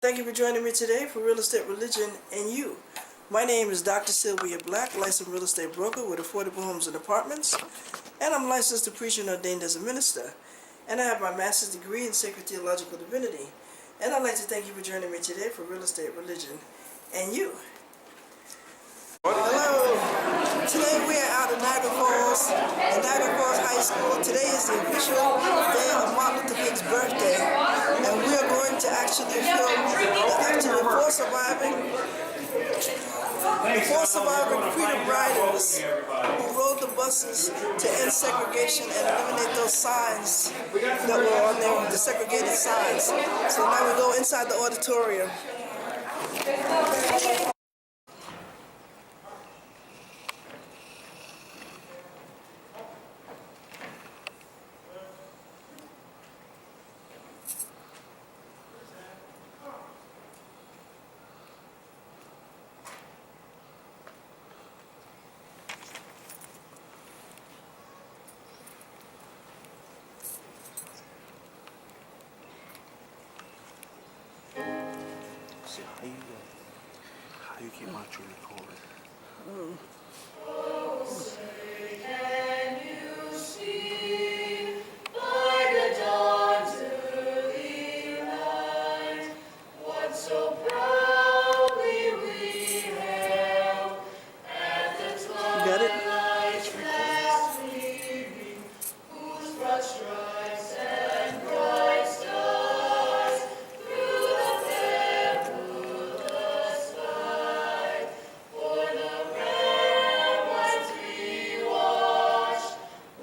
Thank you for joining me today for Real Estate, Religion, and You. My name is Dr. Sylvia Black, licensed real estate broker with affordable homes and apartments, and I'm licensed to preach and ordained as a minister. And I have my master's degree in sacred theological divinity. And I'd like to thank you for joining me today for Real Estate, Religion, and You. Hello. Today we are out at Niagara Falls, High School. Today is the official day of Martin Luther King's birthday, and we are going to actually film four surviving freedom riders who rode the buses to end segregation and eliminate those signs that were on there, the segregated signs. So now we go inside the auditorium. So how you keep my true recording? Oh, say, can you see by the dawn's early light what so proudly we hailed at the twilight's last gleaming, whose broad stripes and bright stars through the fabulous sky, for the ramparts we watched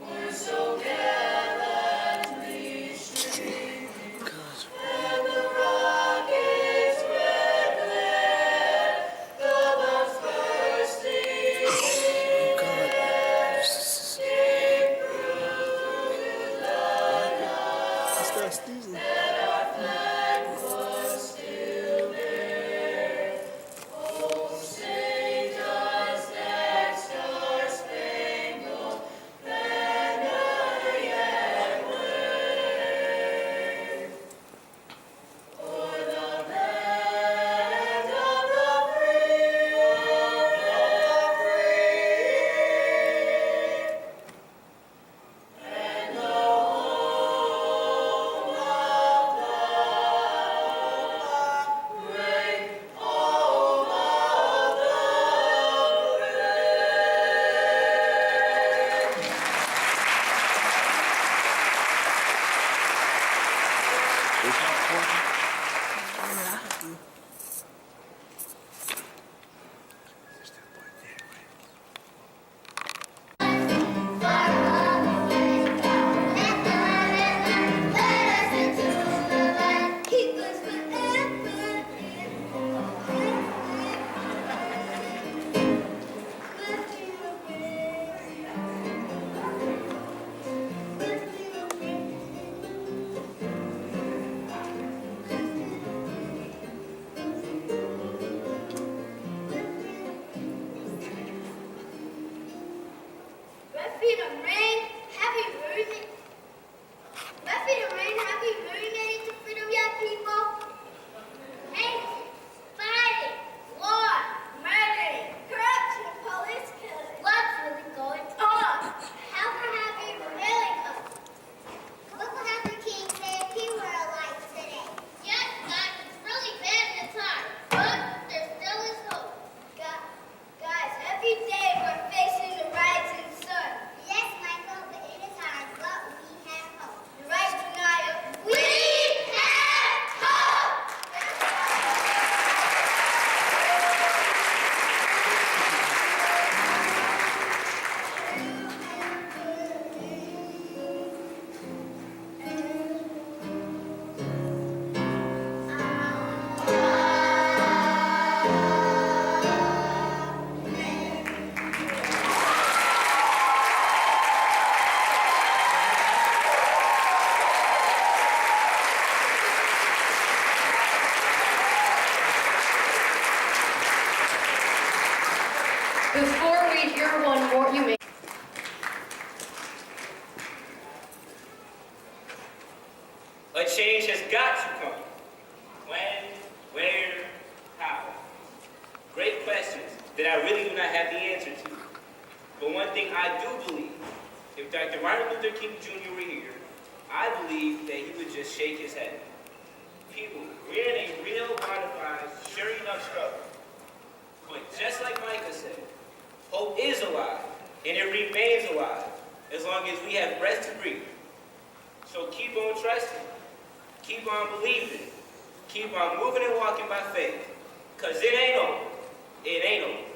were so gallantly streaming, and the rocket's red glare, the bombs bursting in air, came through the night, and our flag was still there. Oh, say does that star-spangled banner yet wave o'er the land of the free, and the home of the great, home of the great. Is it recording? It's that boy there, right? Freedom reign, happy movement. Let freedom reign, happy movement into freedom, yeah, people. Hate, fighting, war, murdering, corruption, police killing. What's really going on? How can happy really come? Look what happened, King said if he were alive today. Yes, guys, it's really bad in the time, but there still is hope. Guys, every day we're facing the rising sun. Yes, Michael, but it is hard, but we have hope. You're right, Janaya. We have hope! Before we hear one more, you may. A change has got to come. When not have the answer to. But one thing I do believe, if Dr. Martin Luther King Jr. were here, I believe that he would just shake his head. People, we're in a real bona fide, sure enough struggle. But just like Micah said, hope is alive, and it remains alive, as long as we have breath to breathe. So keep on trusting, keep on believing, keep on moving and walking by faith, because it ain't over. It ain't over.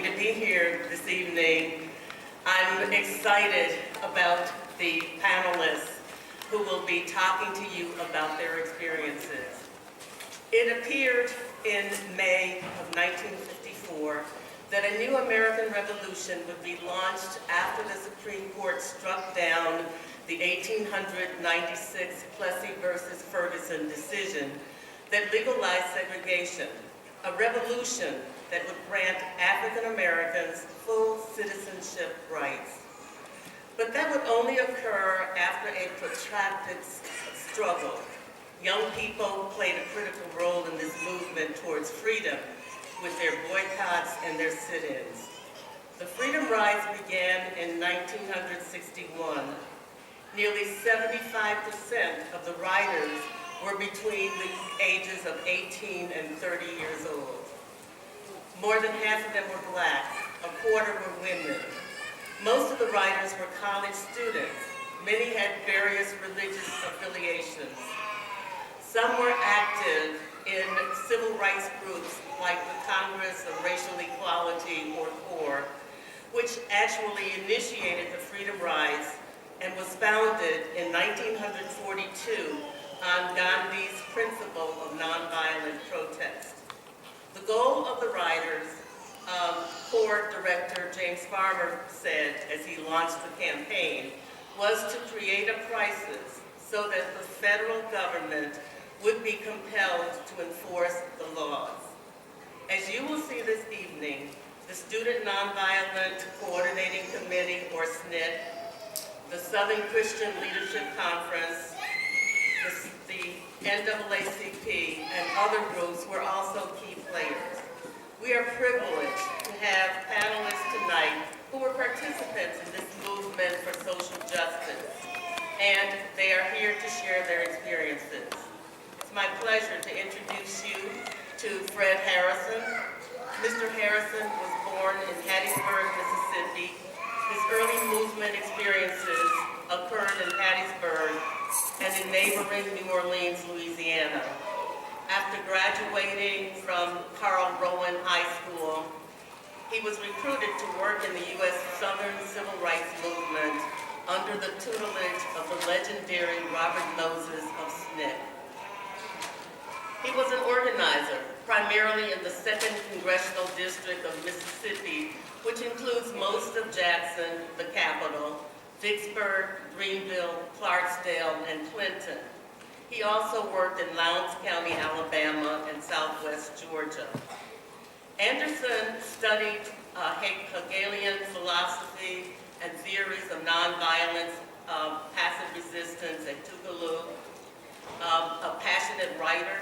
to be here this evening. I'm excited about the panelists who will be talking to you about their experiences. It appeared in May of 1954 that a new American revolution would be launched after the Supreme Court struck down the 1896 Plessy versus Ferguson decision that legalized segregation, a revolution that would grant African Americans full citizenship rights. But that would only occur after a protracted struggle. Young people played a critical role in this movement towards freedom with their boycotts and their sit-ins. The Freedom Rides began in 1961. Nearly 75% of the riders were between the ages of 18 and 30 years old. More than half of them were black, a quarter were women. Most of the riders were college students. Many had various religious affiliations. Some were active in civil rights groups like the Congress of Racial Equality, or CORE, which actually initiated the Freedom Rides and was founded in 1942 on Gandhi's principle of nonviolent protest. The goal of the riders, CORE Director James Farmer said as he launched the campaign, was to create a crisis so that the federal government would be compelled to enforce the laws. As you will see this evening, the Student Nonviolent Coordinating Committee, or SNCC, the Southern Christian Leadership Conference, the NAACP, and other groups were also key players. We are privileged to have panelists tonight who were participants in this movement for social justice, and they are here to share their experiences. It's my pleasure to introduce you to Fred Harrison. Mr. Harrison was born in Hattiesburg, Mississippi. His early movement experiences occurred in Hattiesburg and in neighboring New Orleans, Louisiana. After graduating from Carl Rowan High School, he was recruited to work in the U.S. Southern Civil Rights Movement under the tutelage of the legendary Robert Moses of SNCC. He was an organizer, primarily in the 2nd Congressional District of Mississippi, which includes most of Jackson, the capital, Vicksburg, Greenville, Clarksdale, and Clinton. He also worked in Lowndes County, Alabama, and Southwest Georgia. Anderson studied Hegelian philosophy and theories of nonviolence, passive resistance at Tougaloo. A passionate writer,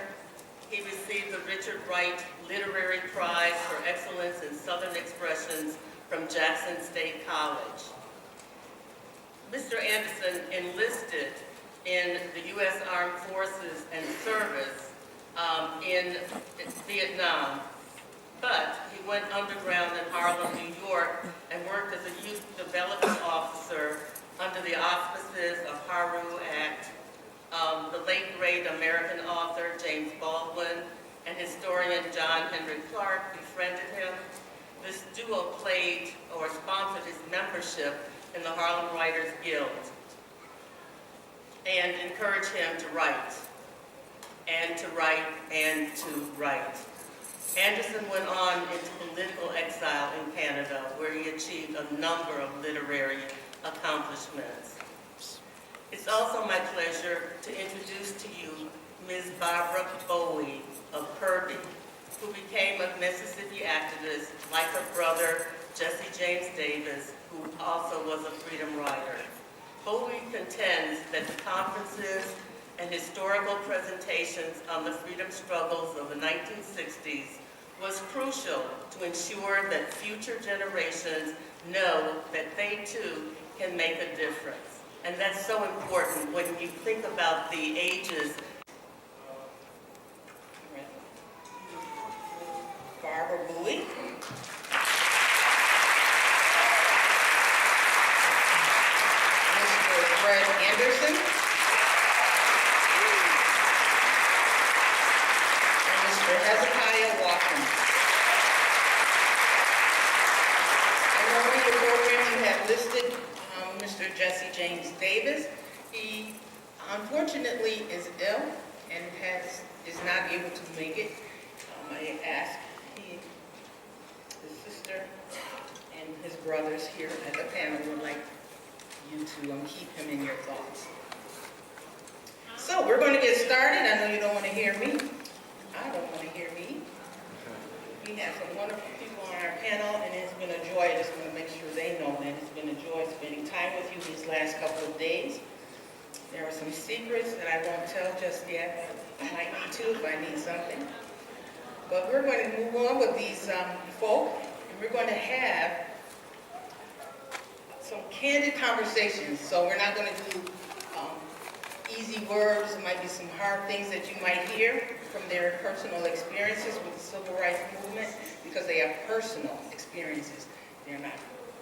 he received the Richard Wright Literary Prize for Excellence in Southern Expressions from Jackson State College. Mr. Anderson enlisted in the U.S. Armed Forces and service in Vietnam, but he went underground in Harlem, New York, and worked as a youth development officer under the auspices of Haru Act. The late great American author James Baldwin and historian John Henry Clark befriended him. This duo played or sponsored his membership in the Harlem Writers Guild and encouraged him to write, and to write, and to write. Anderson went on into political exile in Canada, where he achieved a number of literary accomplishments. It's also my pleasure to introduce to you Ms. Barbara Bowie of Kirby, who became a Mississippi activist like her brother, Jesse James Davis, who also was a freedom rider. Bowie contends that the conferences and historical presentations on the freedom struggles of the 1960s was crucial to ensure that future generations know that they too can make a difference. And that's so important when you think about the ages. Barbara Bowie. Mr. Fred Anderson. And Mr. Hezekiah Watkins. of the program, you have listed Mr. Jesse James Davis. He unfortunately is ill and is not able to make it. I ask his sister and his brothers here at the panel would like you to keep him in your thoughts. So we're going to get started. I know you don't want to hear me. I don't want to hear me. We have some wonderful people on our panel, and it's been a joy. I just want to make sure they know that it's been a joy spending time with you these last couple of days. There are some secrets that I won't tell just yet, but I might need to if I need something. But we're going to move on with these folk, and we're going to have some candid conversations. So we're not going to do easy words. There might be some hard things that you might hear from their personal experiences with the civil rights movement, because they are personal experiences. They're not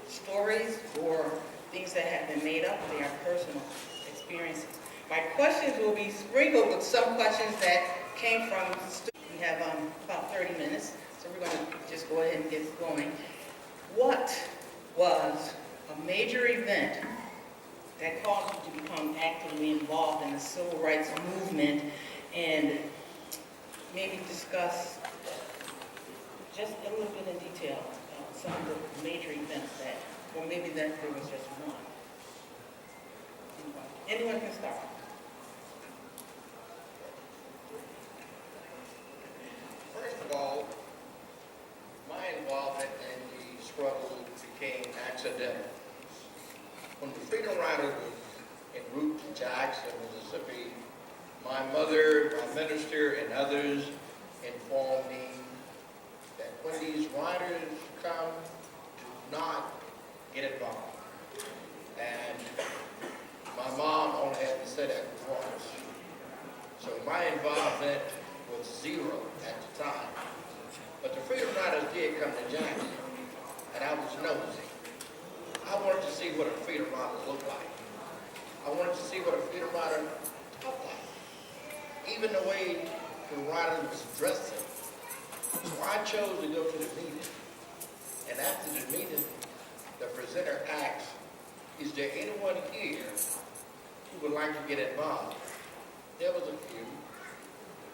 stories or things that have been made up. They are personal experiences. My questions will be sprinkled with some questions that came from students. We have about 30 minutes, so we're going to just go ahead and get going. What was a major event that caused you to become actively involved in the civil rights movement, and maybe discuss just a little bit in detail some of the major events that, or maybe that there was just one. Anyone can start. First of all, my involvement in the struggle became accidental. When the Freedom Rider was en route to Jackson, Mississippi, my mother, my minister, and others informed me that when these riders come, do not get involved. And my mom only had to say that once. So my involvement was zero at the time. But the Freedom Riders did come to Jackson, and I was nosy. I wanted to see what a Freedom Rider looked like. I wanted to see what a Freedom Rider talked like. Even the way the rider was dressing. So I chose to go to the meeting. And after the meeting, the presenter asked, is there anyone here who would like to get involved? There was a few.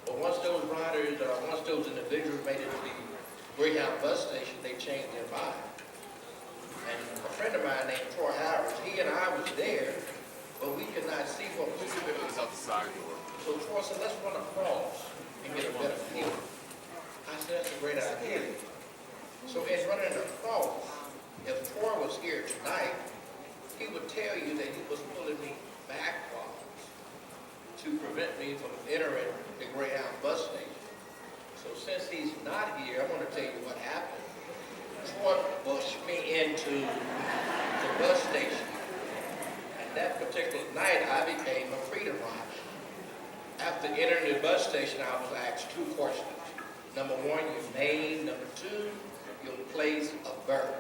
But once those riders, once those individuals made it to the Greyhound bus station, they changed their mind. And a friend of mine named Troy Harris, he and I was there, but we could not see what was going on. So Troy said, let's run across and get a better view. I said, that's a great idea. So in running across, if Troy was here tonight, he would tell you that he was pulling me backwards to prevent me from entering the Greyhound bus station. So since he's not here, I want to tell you what happened. Troy pushed me into the bus station. And that particular night, I became a Freedom Rider. After entering the bus station, I was asked two questions. Number one, your name. Number two, your place of birth.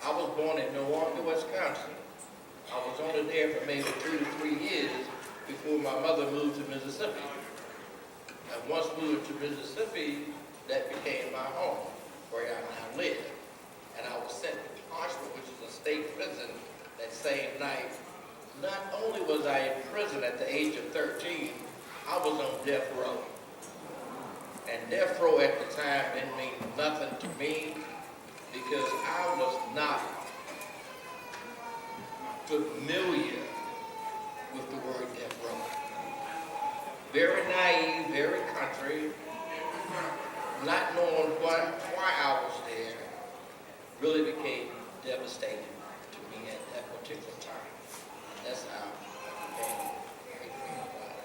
I was born in Milwaukee, Wisconsin. I was only there for maybe 2 to 3 years before my mother moved to Mississippi. And once moved to Mississippi, that became my home, where I now live. And I was sent to Hartsville, which is a state prison, that same night. Not only was I in prison at the age of 13, I was on death row. And death row at the time didn't mean nothing to me, because I was not familiar with the word death row. Very naive, very country, not knowing why I was there, really became devastating to me at that particular time. That's how I became a Freedom Rider.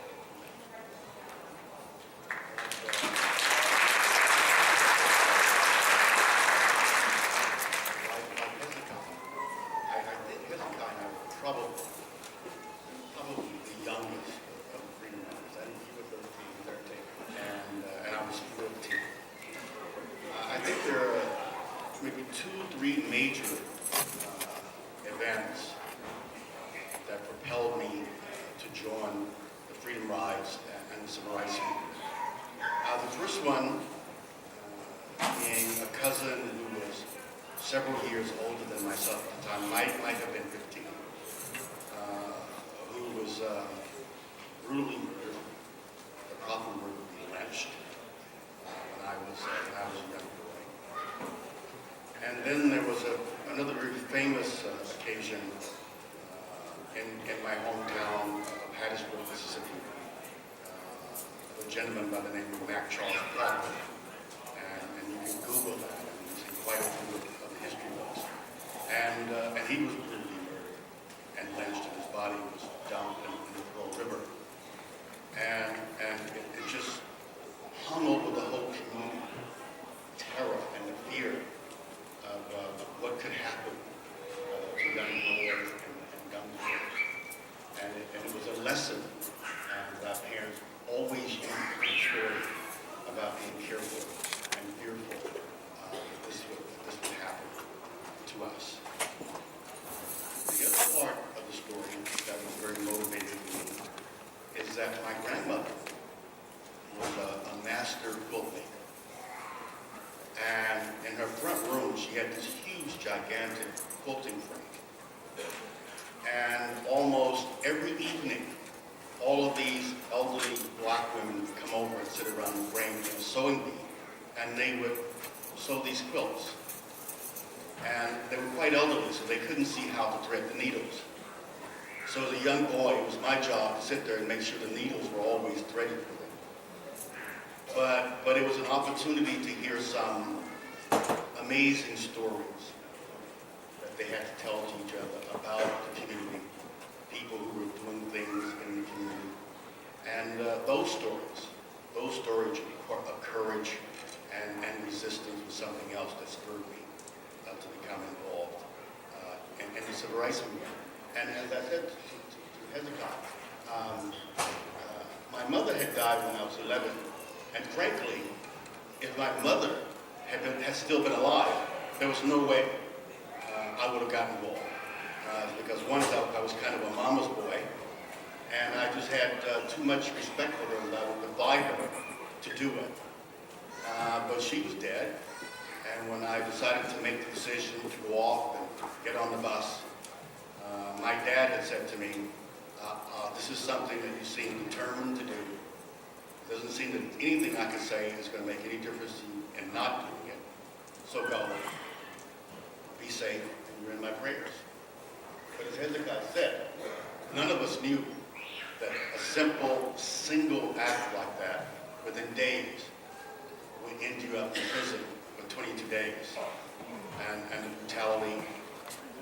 I think Hezekiah and I were probably the youngest of the Freedom Riders. I think you were 13, and I was 14. I think there are maybe 2-3 major events that propelled me to join the Freedom Rides and the Civil Rights Movement. The first one being a cousin who was several years older than myself at the time, might have been 15, who was brutally murdered. The coffin were to be lynched when I was a young boy. And then there was another very famous occasion in my hometown of Hattiesburg, Mississippi. A gentleman by the name of Mac Charles Clark, and you can Google that, and you see quite a few of the history books. And he was brutally murdered and lynched, and his body was dumped in the Pearl River. And it just hung over the whole community, terror and the fear of what could happen to young boys and young girls. And it was a lesson that parents always use the story about being careful and fearful that this would happen to us. The other part of the story that was very motivating to me is that my grandmother was a master quilt maker. And in her front room, she had this huge, gigantic quilting frame. And almost every evening, all of these elderly black women would come over and sit around the frame in a sewing bee, and they would sew these quilts. And they were quite elderly, so they couldn't see how to thread the needles. So as a young boy, it was my job to sit there and make sure the needles were always threaded for them. But it was an opportunity to hear some amazing stories that they had to tell to each other about the community, people who were doing things in the community. And those stories of courage and resistance was something else that spurred me to become involved in the civil rights movement. And as I said to Hezekiah, my mother had died when I was 11, and frankly, if my mother had still been alive, there was no way I would have gotten involved. Because once I was kind of a mama's boy, and I just had too much respect for her that I would defy her to do it. But she was dead, and when I decided to make the decision to go off and get on the bus, my dad had said to me, this is something that you seem determined to do. It doesn't seem that anything I can say is going to make any difference to you in not doing it. So go. Be safe, and you're in my prayers. But as Hezekiah said, none of us knew that a simple, single act like that, within days, would end you up in prison for 22 days. And the brutality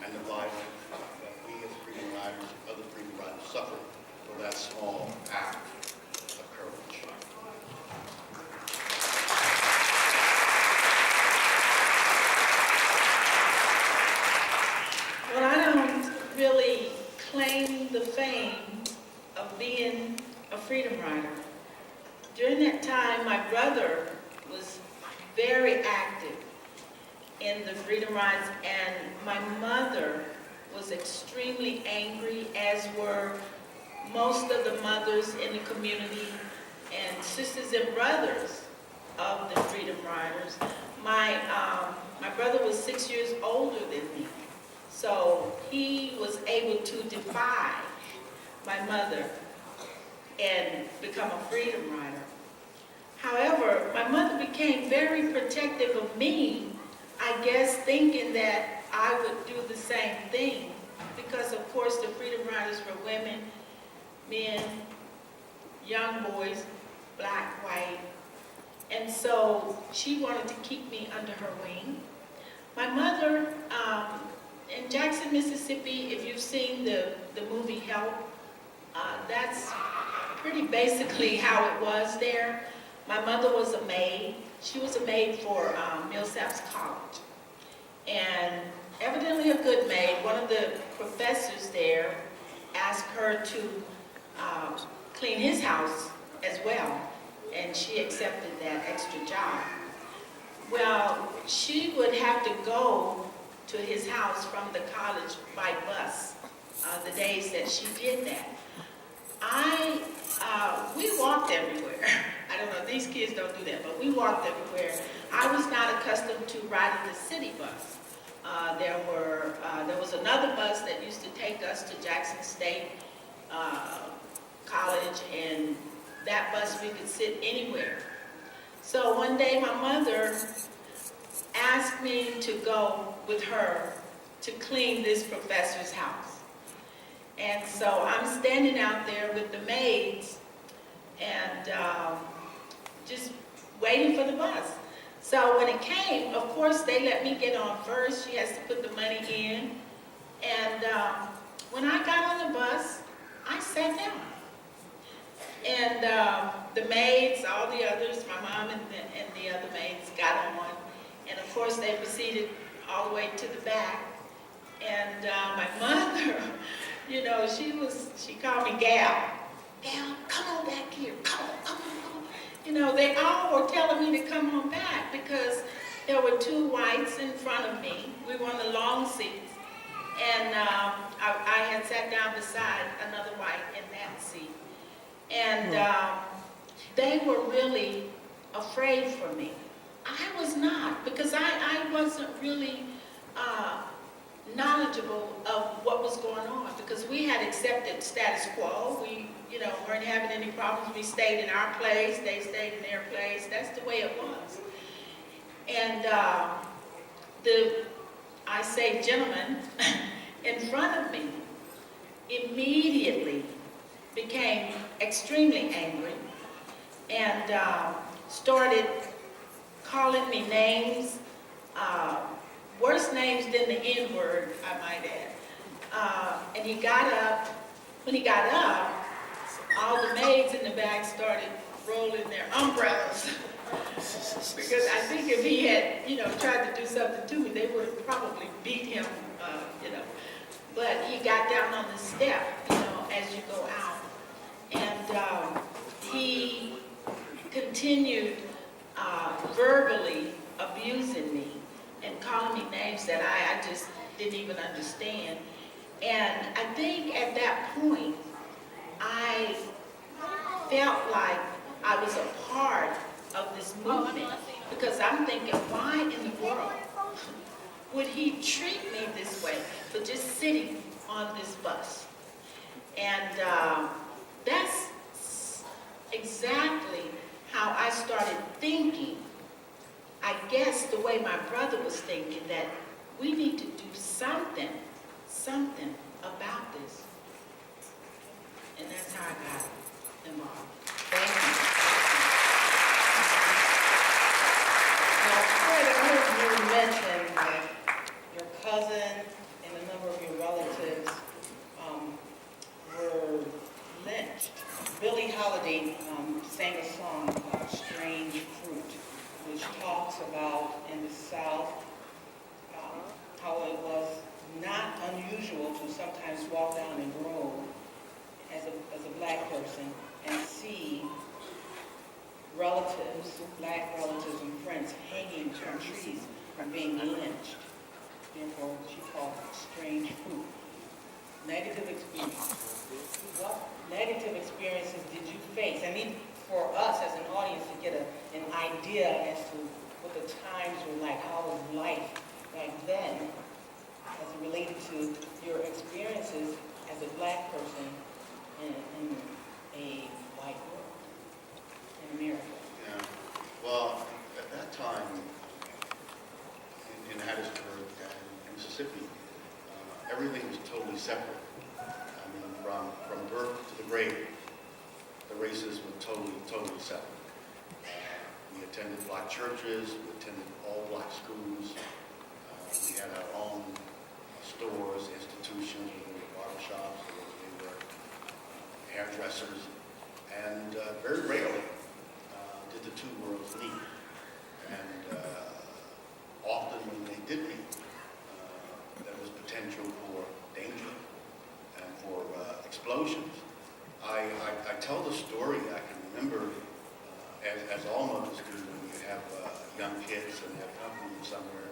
and the violence that we as freedom riders, other freedom riders, suffered for that small act of courage. Well, I don't really claim the fame of being a freedom rider. During that time, my brother was very active in the freedom rides, and my mother was extremely angry, as were most of the mothers in the community and sisters and brothers of the freedom riders. My brother was 6 years older than me, so he was able to defy my mother and become a freedom rider. However, my mother became very protective of me, I guess thinking that I would do the same thing, because of course the freedom riders were women, men, young boys, black, white, and so she wanted to keep me under her wing. My mother, in Jackson, Mississippi, if you've seen the movie Help, that's pretty basically how it was there. My mother was a maid. She was a maid for Millsaps College. And evidently a good maid. One of the professors there asked her to clean his house as well. And she accepted that extra job. Well, she would have to go to his house from the college by bus the days that she did that. We walked everywhere. I don't know, these kids don't do that, but we walked everywhere. I was not accustomed to riding the city bus. another bus that used to take us to Jackson State College, and that bus we could sit anywhere. So one day my mother asked me to go with her to clean this professor's house. And so I'm standing out there with the maids and just waiting for the bus. So when it came, of course, they let me get on first. She has to put the money in. And when I got on the bus, I sat down. And the maids, all the others, my mom and the other maids got on. And of course, they proceeded all the way to the back. And my mother, you know, she called me Gal. Gal, come on back here. Come on. You know, they all were telling me to come on back because there were two whites in front of me. We were on the long seats. And I had sat down beside another white in that seat. And they were really afraid for me. I was not, because I wasn't really knowledgeable of what was going on, because we had accepted status quo. We, you know, weren't having any problems. We stayed in our place, they stayed in their place. That's the way it was. And I say gentleman in front of me immediately became extremely angry and started calling me names, worse names than the N-word, I might add. And he got up. When he got up, all the maids in the back started rolling their umbrellas. Because I think if he had, you know, tried to do something to me, they would have probably beat him, you know. But he got down on the step, you know, as you go out. And he continued verbally abusing me and calling me names that I just didn't even understand. And I think at that point, I felt like I was a part of this movement, because I'm thinking, why in the world would he treat me this way for just sitting on this bus? And that's exactly how I started thinking. I guess the way my brother was thinking, that we need to do something about this. And that's how I got involved. Thank you. Now, Fred, I heard you mention that your cousin and a number of your relatives were lynched. Billie Holiday sang a song about strange fruit, which talks about in the South how it was not unusual to sometimes walk down a road as a black person and see relatives, black relatives and friends hanging from trees from being lynched. Therefore, she called it strange fruit. Negative experience. What negative experiences did you face? I mean, for us as an audience to get an idea as to what the times were like, how was life back then, as it related to your experiences as a black person in a white world, in America. Yeah. Well, at that time, in Hattiesburg and Mississippi, everything was totally separate. I mean, from birth to the grave, the races were totally separate. We attended black churches, we attended all black schools. We had our own stores, institutions, we were barber shops, we were hairdressers, and very rarely did the two worlds meet. And often when they did meet, there was potential for danger and for explosions. I tell the story, I can remember, as all mothers do, when you have young kids and they're accompanying you somewhere,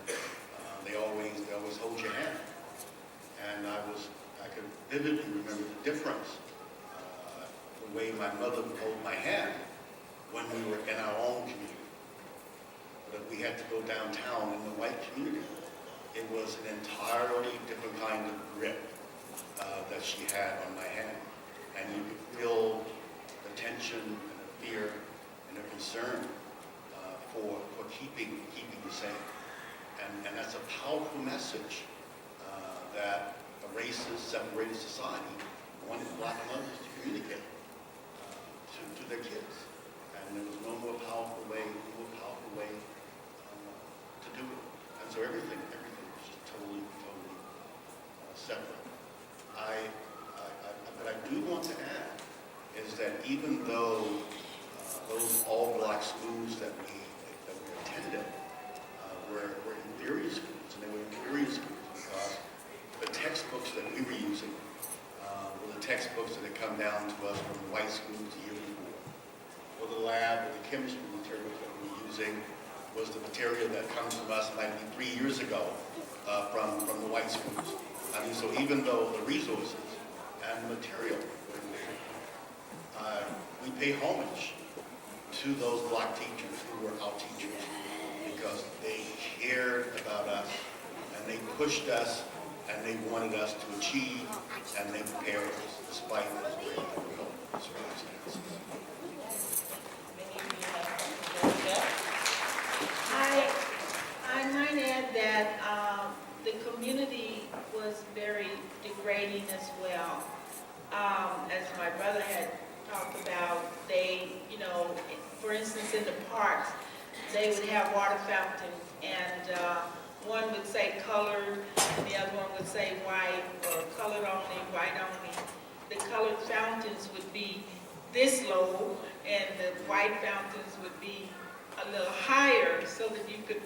they always hold your hand. And I could vividly remember the difference, the way my mother would hold my hand when we were in our own community. But if we had to go downtown in the white community, it was an entirely different kind of grip that she had on my hand. And you could feel the tension and the fear and the concern for keeping you safe. And that's a powerful message that a racist, separated society wanted black mothers to communicate to their kids. And there was no more powerful way to do it. And so everything was just totally separate. What I do want to add is that even though those all-black schools that we attended were inferior schools, and they were inferior schools because the textbooks that we were using were the textbooks that had come down to us from the white schools the year before. Or the lab or the chemistry materials that we were using was the material that comes from us maybe 3 years ago from the white schools. I mean, so even though the resources and the material were there, we pay homage to those black teachers who were our teachers because they cared about us and they pushed us and they wanted us to achieve and they prepared us despite those very difficult circumstances. I might add that the community was very degrading as well. As my brother had talked about, they, for instance, in the parks, they would have water fountains, and one would say colored, and the other one would say white, or colored only, white only. The colored fountains would be this low, and the white fountains would be a little higher so that you could,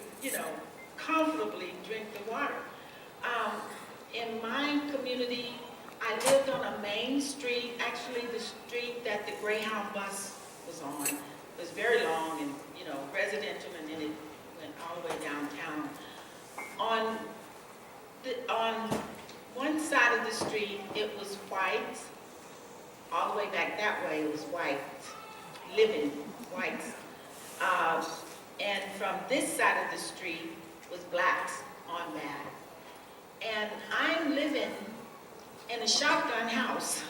comfortably drink the water. In my community, I lived on a main street, actually the street that the Greyhound bus was on. It was very long and, residential, and then it went all the way downtown. On one side of the street, it was white. All the way back that way, it was white, living whites. And from this side of the street was blacks on that. And I'm living in a shotgun house,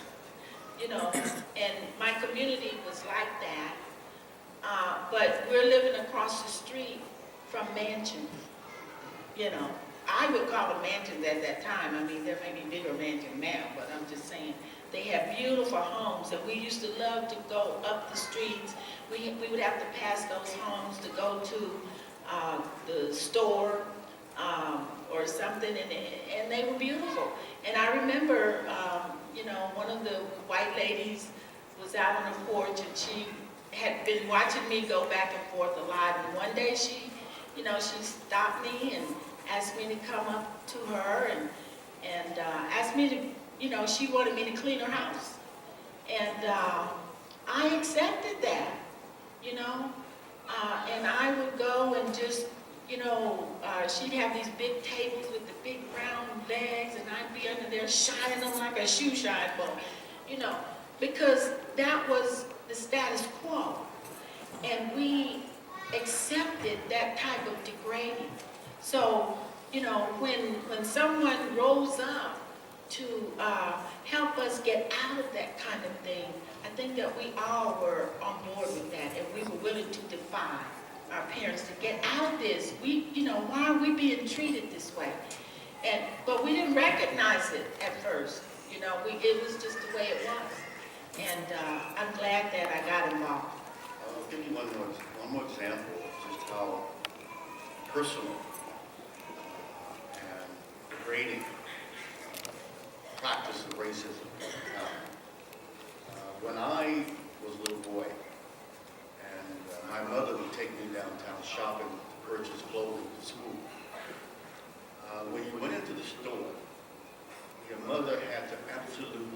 and my community was like that. But we're living across the street from mansions, I would call them mansions at that time. I mean, there may be bigger mansions now, but I'm just saying they have beautiful homes, and we used to love to go up the streets. We would have to pass those homes to go to the store or something, and they were beautiful. And I remember, one of the white ladies was out on the porch, and she had been watching me go back and forth a lot. And one day she stopped me and asked me to come up to her and asked me to, she wanted me to clean her house. And I accepted that, and I would go and just, she'd have these big tables with the big round legs, and I'd be under there shining them like a shoe shine ball, because that was the status quo. And we accepted that type of degrading. So, when someone rose up to help us get out of that kind of thing, I think that we all were on board with that, and we were willing to defy our parents to get out of this. Why are we being treated this way? But we didn't recognize it at first. It was just the way it was. And I'm glad that I got involved. I'll give you one more example of just how personal and degrading practice of racism can become. When I was a little boy, and my mother would take me downtown shopping to purchase clothing for school, when you went into the store, your mother had to absolutely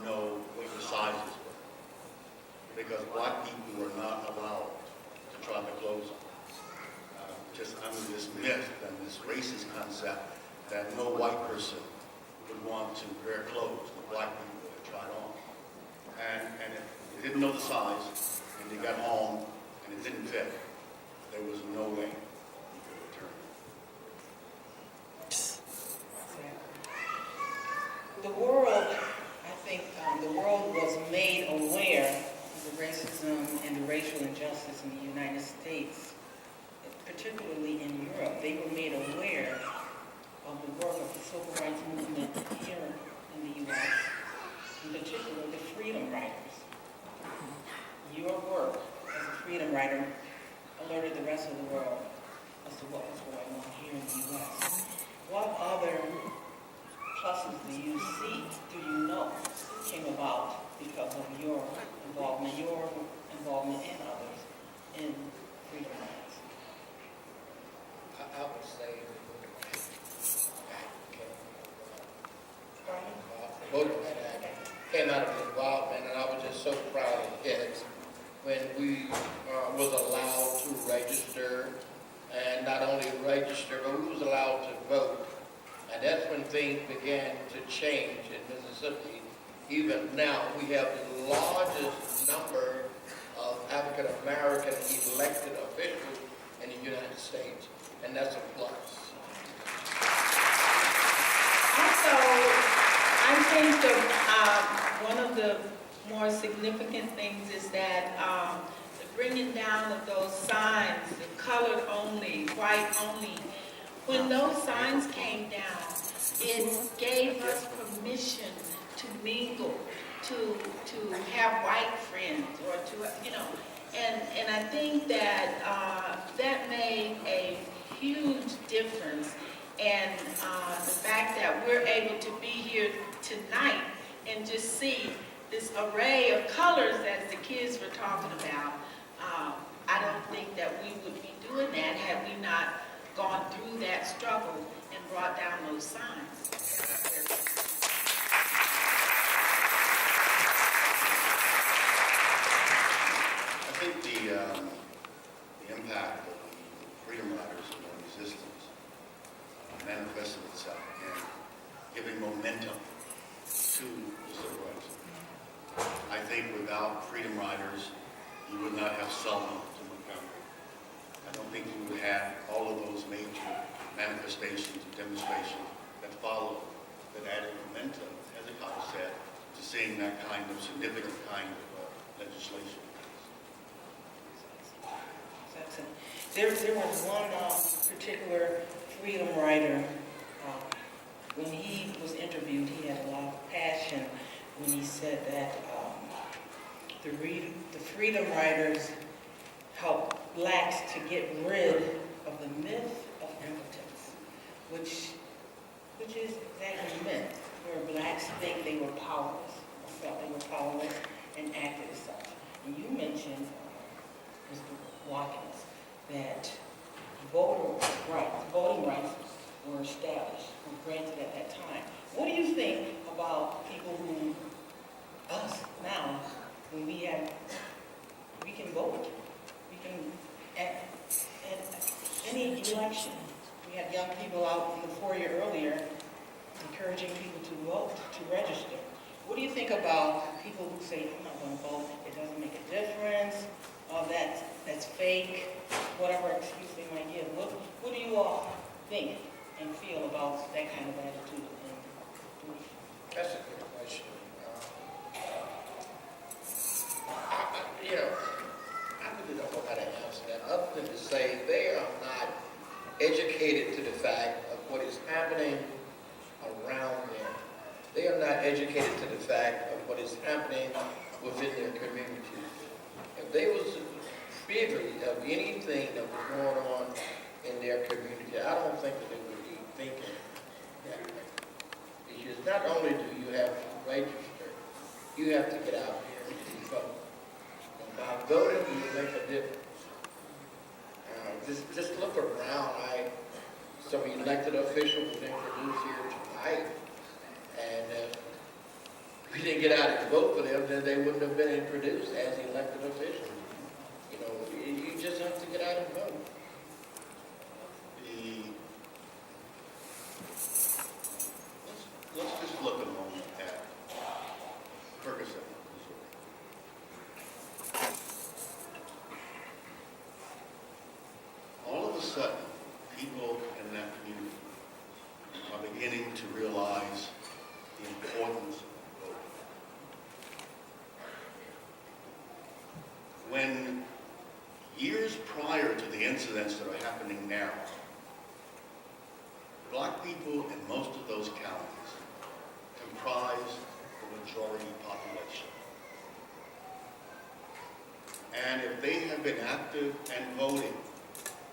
know what your sizes were, because black people were not allowed to try the clothes on. Just under this myth and this racist concept that no white person would want to wear clothes that black people would try on. And if you didn't know the size, and you got home and it didn't fit, there was no way you could return it. the world, I think, the world was made aware of the racism and the racial injustice in the United States, particularly in Europe. They were made aware of the work of the civil rights movement here in the U.S., in particular the freedom riders. Your work as a freedom rider alerted the rest of the world as to what was going on here in the U.S. What other pluses do you see, do you know, came about because of your involvement and others in freedom rights? I would say Voting Rights Act came out of the involvement, and I was just so proud of it when we was allowed to register, and not only register, but we was allowed to vote. And that's when things began to change in Mississippi. Even now, we have the largest number of African American elected officials in the United States, and that's a plus. Also, I think one of the more significant things is that the bringing down of those signs, the colored only, white only, when those signs came down, it gave us permission to mingle, to have white friends, or to, you know, and I think that that made a huge difference. And the fact that we're able to be here tonight and just see this array of colors that the kids were talking about, I don't think that we would be doing that had we not gone through that struggle and brought down those signs. I think the impact of the freedom riders and their resistance manifested itself in giving momentum to the civil rights movement. I think without freedom riders, you would not have Selma to Montgomery. I don't think you would have all of those major manifestations and demonstrations that followed that added momentum, as Hezekiah said, to seeing that kind of significant kind of legislation. There was one particular freedom rider, when he was interviewed, he had a lot of passion when he said that the freedom riders helped blacks to get rid of the myth of impotence, which is exactly myth, where blacks think they were powerless, or felt they were powerless, and acted as such. And you mentioned, Mr. Watkins, that voting rights were established, were granted at that time. What do you think about people who, us now, when we can vote, we can, at any election, we had young people out in the foyer earlier encouraging people to vote, to register. What do you think about people who say, I'm not going to vote, it doesn't make a difference, that's fake, whatever excuse they might give? What do you all think and feel about that kind of attitude? That's a good question. I really don't know how to answer that, other than to say they are not educated to the fact of what is happening around them. They are not educated to the fact of what is happening within their community. If they was bigger of anything that was going on in their community, I don't think that they would be thinking that way. Because not only do you have to register, you have to get out here and vote. And by voting, you make a difference. Just look around. Some elected officials were introduced here tonight, and if we didn't get out and vote for them, then they wouldn't have been introduced as elected officials. You just have to get out and vote. Let's just look a moment at Ferguson, Missouri. All of a sudden, people in that community are beginning to realize the importance of voting. When years prior to the incidents that are happening now, black people in most of those counties comprise the majority population. And if they have been active and voting,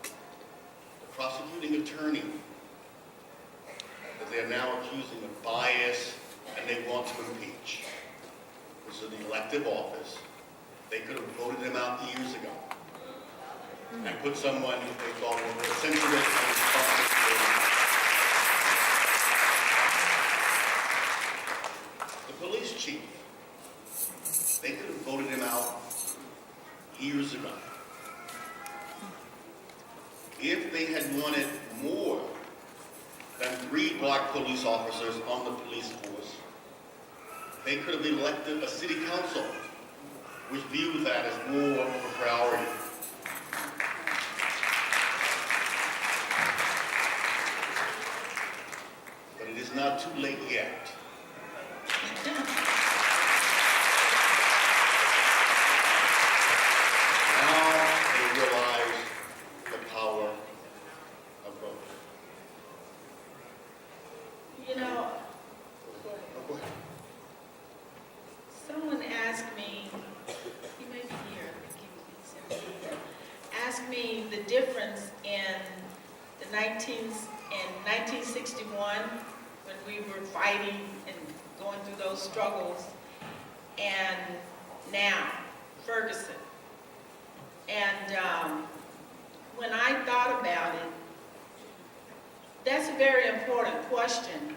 the prosecuting attorney that they are now accusing of bias and they want to impeach, this is an elective office, they could have voted him out years ago and put someone they thought was eccentric and responsible. The police chief, they could have voted him out years ago. If they had wanted more than 3 black police officers on the police force, they could have elected a city council, which views that as more of a priority. But it is not too late yet. Now they realize the power of voting. You know, Oh, go ahead. someone asked me, you may be here, I think he was asked me the difference in the 1961 when we were fighting and going through those struggles, and now, Ferguson. And when I thought about it, that's a very important question,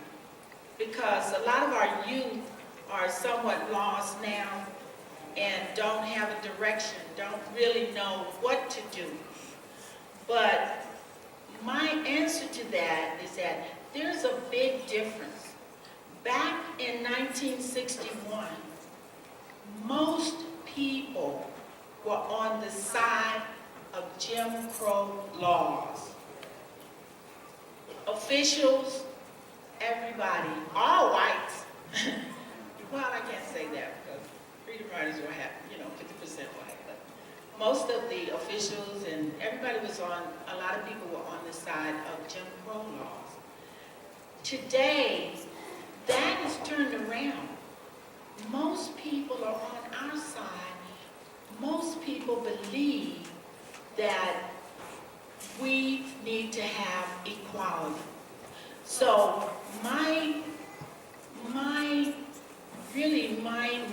because a lot of our youth are somewhat lost now and don't have a direction, don't really know what to do. But my answer to that is that there's a big difference. Back in 1961, most people were on the side of Jim Crow laws. Officials, everybody, all whites. Well, I can't say that because freedom riders were 50% white. But most of the officials and everybody was on, a lot of people were on the side of Jim Crow laws. Today, that is turned around. Most people are on our side. Most people believe that we need to have equality. So my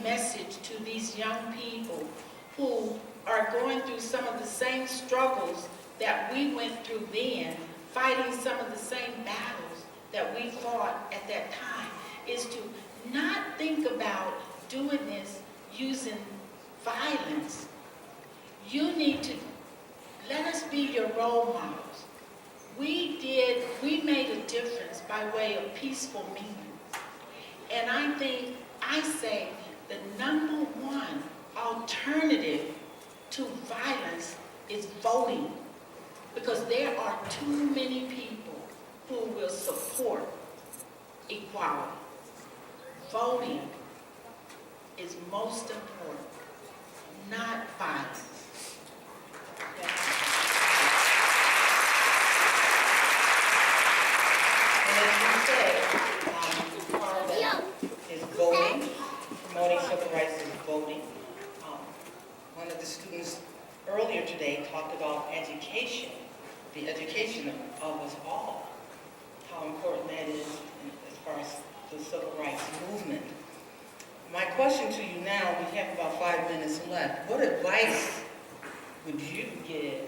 message to these young people who are going through some of the same struggles that we went through then, fighting some of the same battles that we fought at that time, is to not think about doing this using violence. You need to let us be your role models. We made a difference by way of peaceful means. And I say the number one alternative to violence is voting, because there are too many people who will support equality. Voting is most important, not violence. And as you said, part of that is voting, promoting civil rights is voting. One of the students earlier today talked about education, the education of us all, how important that is as far as the civil rights movement. My question to you now, we have about 5 minutes left. What advice would you give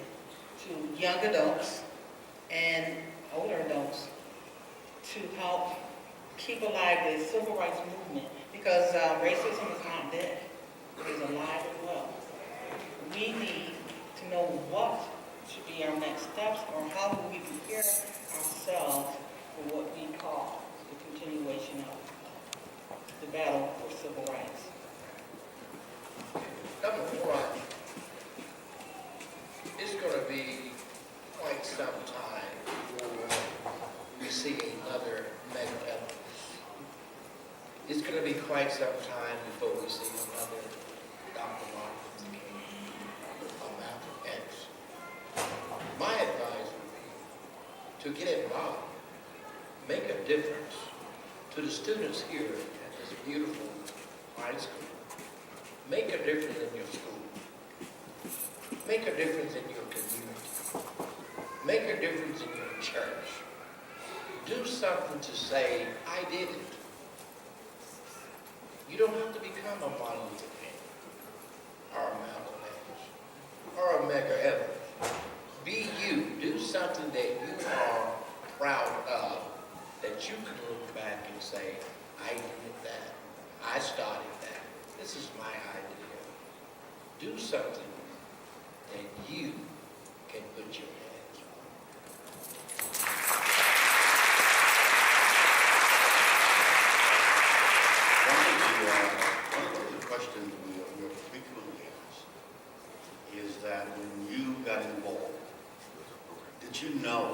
to young adults and older adults to help keep alive the civil rights movement? Because racism is not dead. It is alive and well. We need to know what should be our next steps, or how do we prepare ourselves for what we call the continuation of the battle for civil rights. Number one, it's going to be quite some time before we see another mega evidence. it's going to be quite some time before we see another Dr. Martin Luther King or Malcolm X. My advice would be to get involved, make a difference to the students here at this beautiful high school. Make a difference in your school. Make a difference in your community. Make a difference in your church. Do something to say, I did it. You don't have to become a Martin Luther King or a Malcolm X or a Medgar Evers. Be you. Do something that you are proud of, that you can look back and say, I did that. I started that. This is my idea. Do something that you can put your hands on. One of the questions we are frequently asked is that when you got involved, did you know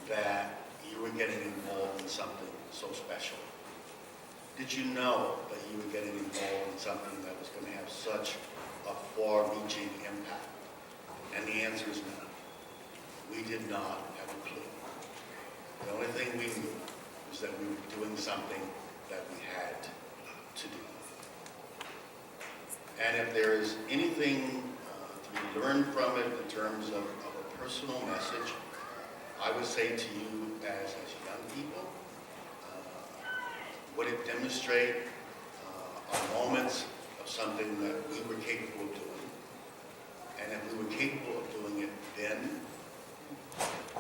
that you were getting involved in something so special? Did you know that you were getting involved in something that was going to have such a far-reaching impact? And the answer is no. We did not have a clue. The only thing we knew was that we were doing something that we had to do. And if there is anything to be learned from it in terms of a personal message, I would say to you as young people, would it demonstrate moments of something that we were capable of doing? And if we were capable of doing it then,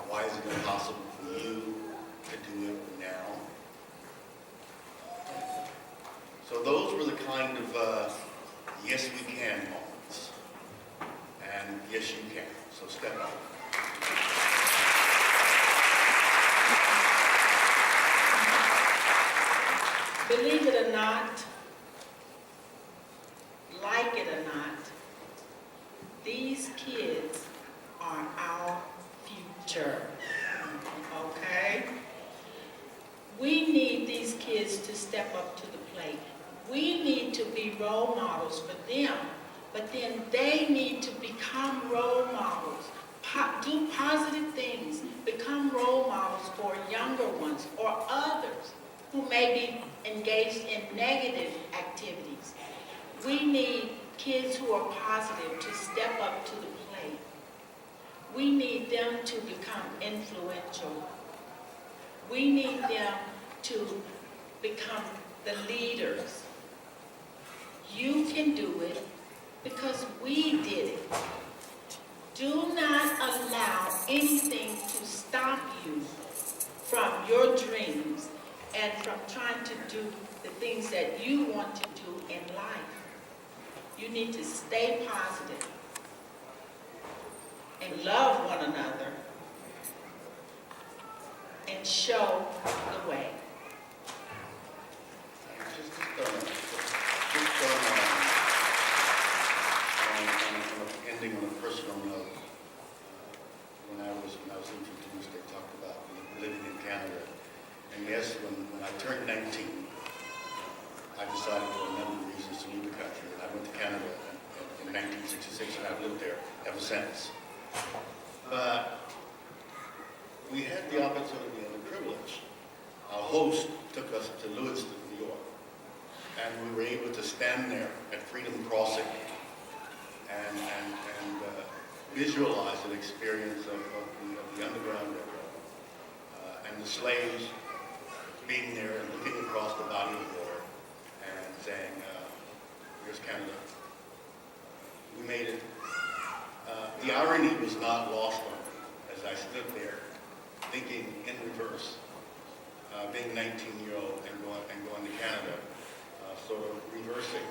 why is it impossible for you to do it now? So those were the kind of yes we can moments. And yes you can. So step up. Believe it or not, like it or not, these kids are our future, okay? We need these kids to step up to the plate. We need to be role models for them, but then they need to become role models, do positive things, become role models for younger ones or others who may be engaged in negative activities. We need kids who are positive to step up to the plate. We need them to become influential. We need them to become the leaders. You can do it because we did it. Do not allow anything to stop you from your dreams and from trying to do the things that you want to do in life. You need to stay positive and love one another and show the way. Ending on a personal note, when I was introduced, they talked about living in Canada. And yes, when I turned 19, I decided for a number of reasons to leave the country. And I went to Canada in 1966, and I've lived there ever since. But we had the opportunity and the privilege. Our host took us to Lewiston, New York, and we were able to stand there at Freedom Crossing and visualize an experience of the Underground Railroad and the slaves being there and looking across the body of water and saying, here's Canada. We made it. The irony was not lost on me as I stood there thinking in reverse, being 19-year-old and going to Canada, sort of reversing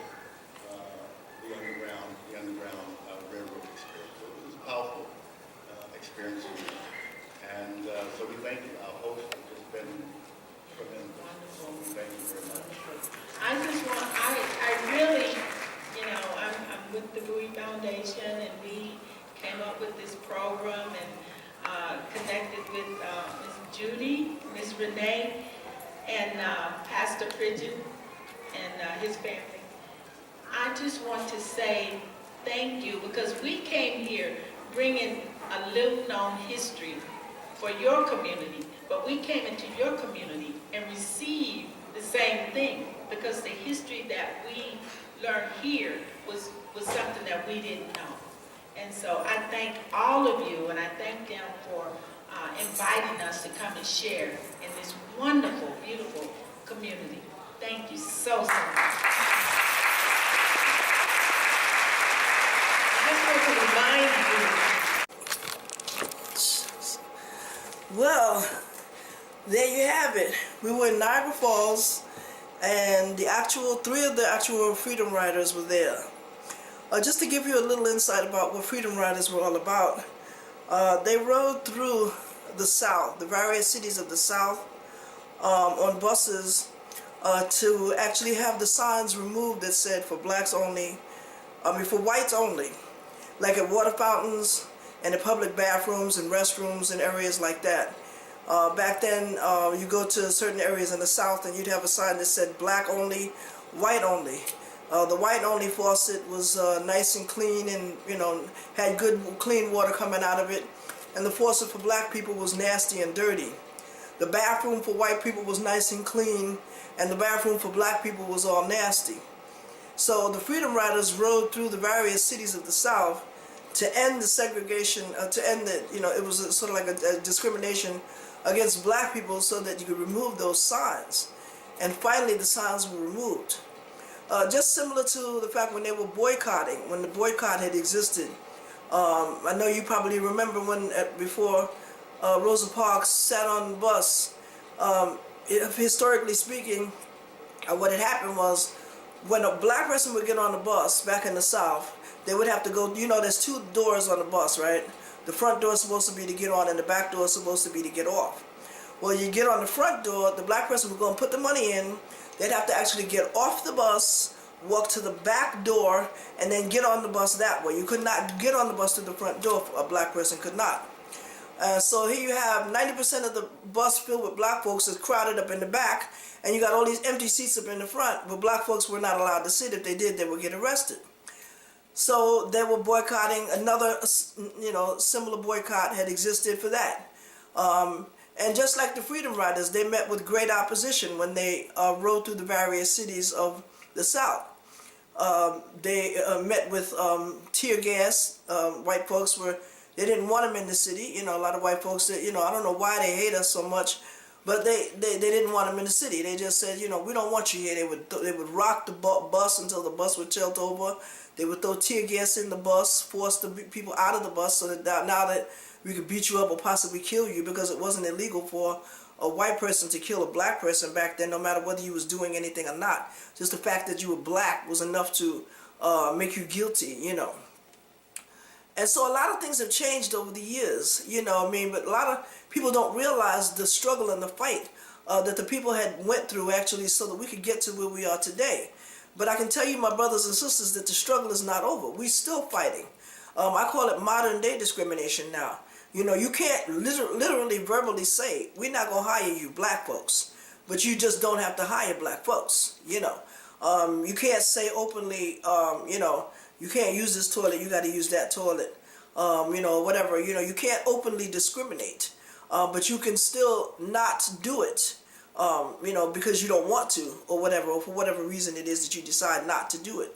the Underground Railroad experience. So it was a powerful experience for me. And so we thank you. Our host has just been tremendous. Wonderful. Thank you very much. I just want, I really, I'm with the Bowie Foundation, and we came up with this program and connected with Miss Judy, Miss Renee, and and Pastor Pridgeon and his family. I just want to say thank you, because we came here bringing a little-known history for your community, but we came into your community and received the same thing, because the history that we learned here was something that we didn't know. And so I thank all of you, and I thank them for inviting us to come and share in this wonderful, beautiful community. Thank you so much. I just want to remind you. Well, there you have it. We were in Niagara Falls, and three of the actual Freedom Riders were there. Just to give you a little insight about what Freedom Riders were all about, they rode through the South, the various cities of the South, on buses to actually have the signs removed that said for blacks only, for whites only, like at water fountains and in public bathrooms and restrooms and areas like that. Back then, you go to certain areas in the South and you'd have a sign that said black only, white only. The white only faucet was nice and clean, and had good clean water coming out of it, and the faucet for black people was nasty and dirty. The bathroom for white people was nice and clean, and the bathroom for black people was all nasty. So the Freedom Riders rode through the various cities of the South to end the segregation, to end the, it was sort of like a discrimination against black people, so that you could remove those signs. And finally the signs were removed. Just similar to the fact when they were boycotting, when the boycott had existed. I know you probably remember when, before Rosa Parks sat on the bus, historically speaking, what had happened was, when a black person would get on the bus back in the South, they would have to go, there's two doors on the bus, right? The front door is supposed to be to get on, and the back door is supposed to be to get off. Well, you get on the front door, the black person would go and put the money in. They'd have to actually get off the bus, walk to the back door, and then get on the bus that way. You could not get on the bus to the front door. A black person could not. So here you have 90% of the bus filled with black folks is crowded up in the back, and you got all these empty seats up in the front, but black folks were not allowed to sit. If they did, they would get arrested. So they were boycotting. Another, similar boycott had existed for that. And just like the Freedom Riders, they met with great opposition when they rode through the various cities of the South. They met with tear gas. White folks they didn't want them in the city. A lot of white folks said, I don't know why they hate us so much, but they didn't want them in the city. They just said, we don't want you here. They would rock the bus until the bus would tilt over. They would throw tear gas in the bus, force the people out of the bus, so that now that we could beat you up or possibly kill you, because it wasn't illegal for a white person to kill a black person back then, no matter whether you was doing anything or not. Just the fact that you were black was enough to make you guilty, And so a lot of things have changed over the years, but a lot of people don't realize the struggle and the fight that the people had went through, actually, so that we could get to where we are today. But I can tell you, my brothers and sisters, that the struggle is not over. We're still fighting. I call it modern day discrimination now. You can't literally verbally say, we're not going to hire you black folks, but you just don't have to hire black folks, You can't say openly, you can't use this toilet, you got to use that toilet, whatever. You can't openly discriminate, but you can still not do it, because you don't want to, or whatever, or for whatever reason it is that you decide not to do it.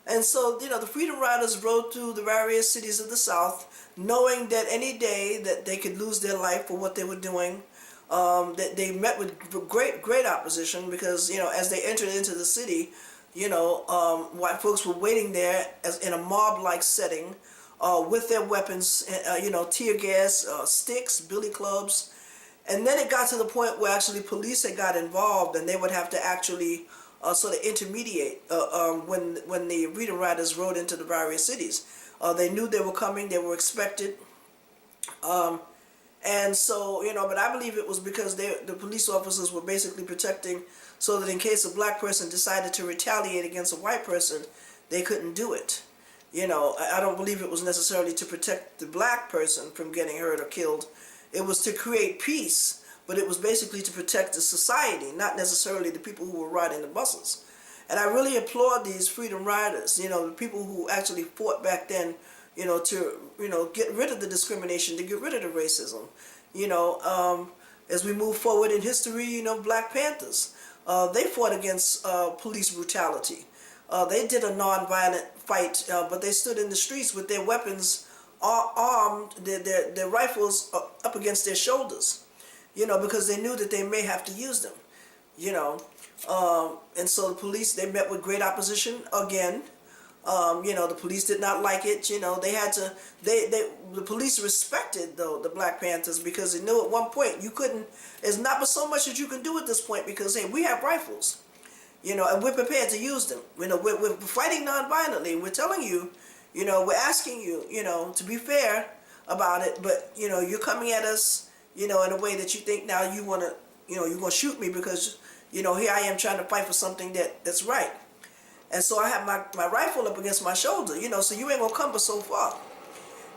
And so, the Freedom Riders rode through the various cities of the South, knowing that any day that they could lose their life for what they were doing. That they met with great opposition, because, as they entered into the city, white folks were waiting there in a mob-like setting, with their weapons, tear gas, sticks, billy clubs. And then it got to the point where actually police had got involved, and they would have to actually sort of intermediate when the Freedom Riders rode into the various cities. They knew they were coming, they were expected. And so, but I believe it was because the police officers were basically protecting, so that in case a black person decided to retaliate against a white person, they couldn't do it. I don't believe it was necessarily to protect the black person from getting hurt or killed. It was to create peace but it was basically to protect the society, not necessarily the people who were riding the buses. And I really applaud these freedom riders, you know, the people who actually fought back then, you know, to, you know, get rid of the discrimination, to get rid of the racism. You know, as we move forward in history, you know, Black Panthers, they fought against police brutality. They did a non-violent fight, but they stood in the streets with their weapons armed, their rifles up against their shoulders, you know, because they knew that they may have to use them, you know. And so the police, they met with great opposition again. You know, the police did not like it. You know, they had to, the police respected, though, the Black Panthers, because they knew at one point you couldn't, there's not but so much that you can do at this point, because, hey, we have rifles, you know, and we're prepared to use them. You know, we're fighting non-violently. We're telling you, you know, we're asking you, you know, to be fair about it, but, you know, you're coming at us, you know, in a way that you think now you want to, you know, you're going to shoot me because, you know, here I am trying to fight for something that's right. And so I have my rifle up against my shoulder, you know, so you ain't going to come but so far.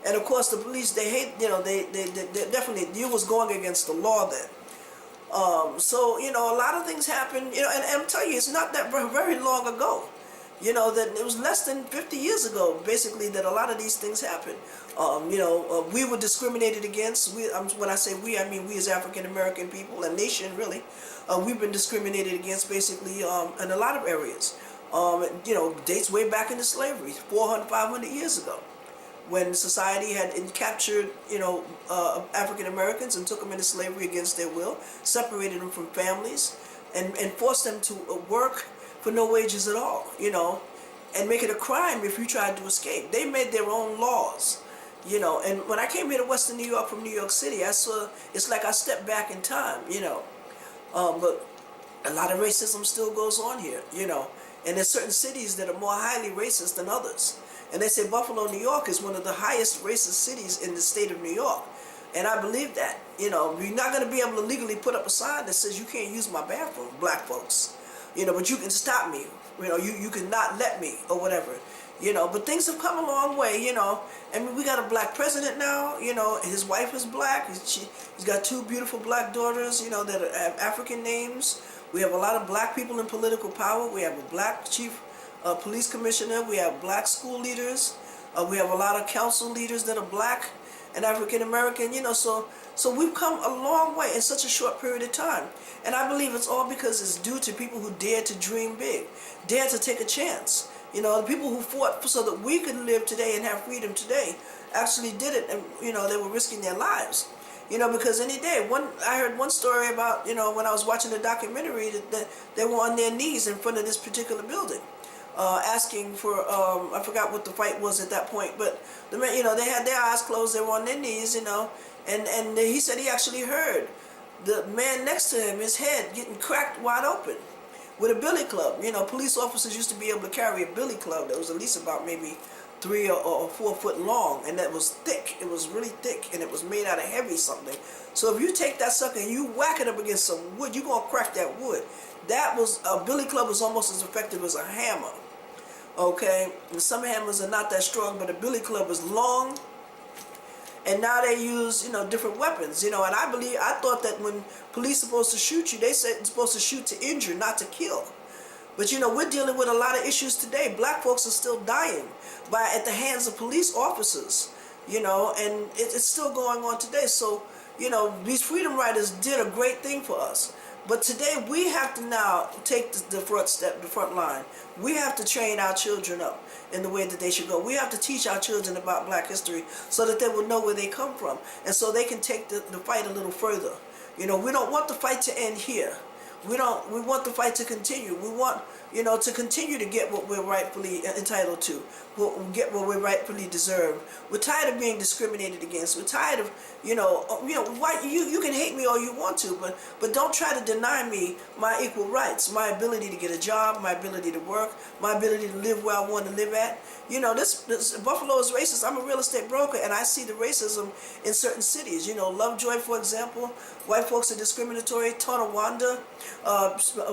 And of course the police, they hate, you know, they definitely, you was going against the law then. So, you know, a lot of things happen, you know, and I'm telling you, it's not that very long ago. You know, that it was less than 50 years ago, basically, that a lot of these things happened. You know, we were discriminated against. When I say we, I mean we as African American people, a nation really. We've been discriminated against basically in a lot of areas. You know, dates way back into slavery, 400, 500 years ago, when society had captured, you know, African Americans and took them into slavery against their will, separated them from families, and forced them to work for no wages at all, you know, and make it a crime if you tried to escape. They made their own laws, you know, and when I came here to Western New York from New York City, I saw, it's like I stepped back in time, you know, but a lot of racism still goes on here, you know, and there's certain cities that are more highly racist than others. And they say Buffalo, New York is one of the highest racist cities in the state of New York. And I believe that, you know, you're not going to be able to legally put up a sign that says you can't use my bathroom, black folks. You know, but you can stop me, you know, you can not let me, or whatever, you know, but things have come a long way, you know. I mean, we got a black president now, you know, his wife is black, he's got 2 beautiful black daughters, you know, that have African names. We have a lot of black people in political power. We have a black chief police commissioner, we have black school leaders, we have a lot of council leaders that are black and African American, you know, so we've come a long way in such a short period of time. And I believe it's all because it's due to people who dare to dream big, dare to take a chance. You know, the people who fought so that we could live today and have freedom today actually did it, and, you know, they were risking their lives. You know, because any day, I heard one story about, you know, when I was watching the documentary, that they were on their knees in front of this particular building, asking for, I forgot what the fight was at that point, but, you know, they had their eyes closed, they were on their knees, you know, and he said he actually heard the man next to him, his head getting cracked wide open with a billy club. You know, police officers used to be able to carry a billy club that was at least about maybe 3 or 4 foot long, and that was thick. It was really thick, and it was made out of heavy something. So if you take that sucker and you whack it up against some wood, you're gonna crack that wood. That was, a billy club was almost as effective as a hammer. Okay, and some hammers are not that strong, but a billy club is long. And now they use, you know, different weapons, you know, and I thought that when police are supposed to shoot you, they said it's supposed to shoot to injure, not to kill. But, you know, we're dealing with a lot of issues today. Black folks are still dying at the hands of police officers, you know, and it's still going on today. So, you know, these freedom riders did a great thing for us. But today we have to now take the front line. We have to train our children up in the way that they should go. We have to teach our children about black history so that they will know where they come from, and so they can take the fight a little further. You know, we don't want the fight to end here. We want the fight to continue. We want, you know, to continue to get what we're rightfully entitled to, get what we rightfully deserve. We're tired of being discriminated against. We're tired of, you know, why you can hate me all you want to, but don't try to deny me my equal rights, my ability to get a job, my ability to work, my ability to live where I want to live at. You know, this Buffalo is racist. I'm a real estate broker, and I see the racism in certain cities. You know, Lovejoy, for example, white folks are discriminatory. Tonawanda,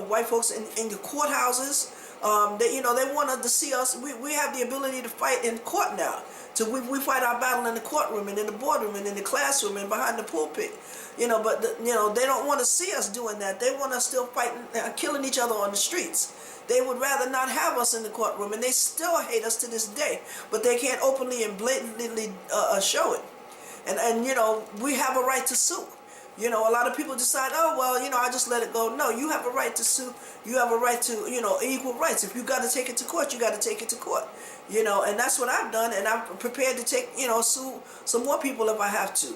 white folks in the courthouses, They wanted to see us. We have the ability to fight in court now. So we fight our battle in the courtroom and in the boardroom and in the classroom and behind the pulpit. But they don't want to see us doing that. They want us still fighting, killing each other on the streets. They would rather not have us in the courtroom, and they still hate us to this day. But they can't openly and blatantly show it. And we have a right to sue. A lot of people decide, oh, well, I just let it go. No, you have a right to sue. You have a right to, equal rights. If you got to take it to court, you got to take it to court. And that's what I've done, and I'm prepared to sue some more people if I have to,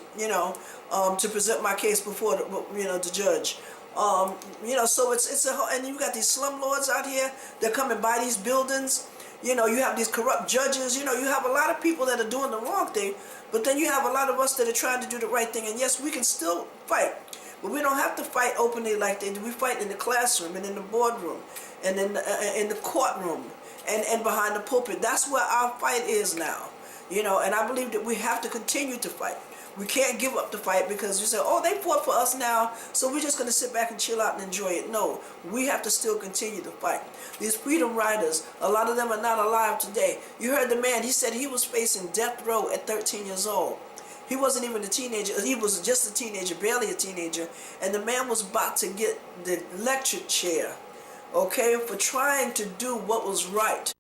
to present my case before the judge. So it's a whole, and you got these slumlords out here that come and buy these buildings. You have these corrupt judges. You have a lot of people that are doing the wrong thing, but then you have a lot of us that are trying to do the right thing. And yes, we can still fight, but we don't have to fight openly like they do. We fight in the classroom and in the boardroom and in the courtroom and behind the pulpit. That's where our fight is now. And I believe that we have to continue to fight. We can't give up the fight because you say, oh, they fought for us now, so we're just going to sit back and chill out and enjoy it. No, we have to still continue to fight. These freedom riders, a lot of them are not alive today. You heard the man, he said he was facing death row at 13 years old. He wasn't even a teenager. He was just a teenager, barely a teenager. And the man was about to get the electric chair, okay, for trying to do what was right.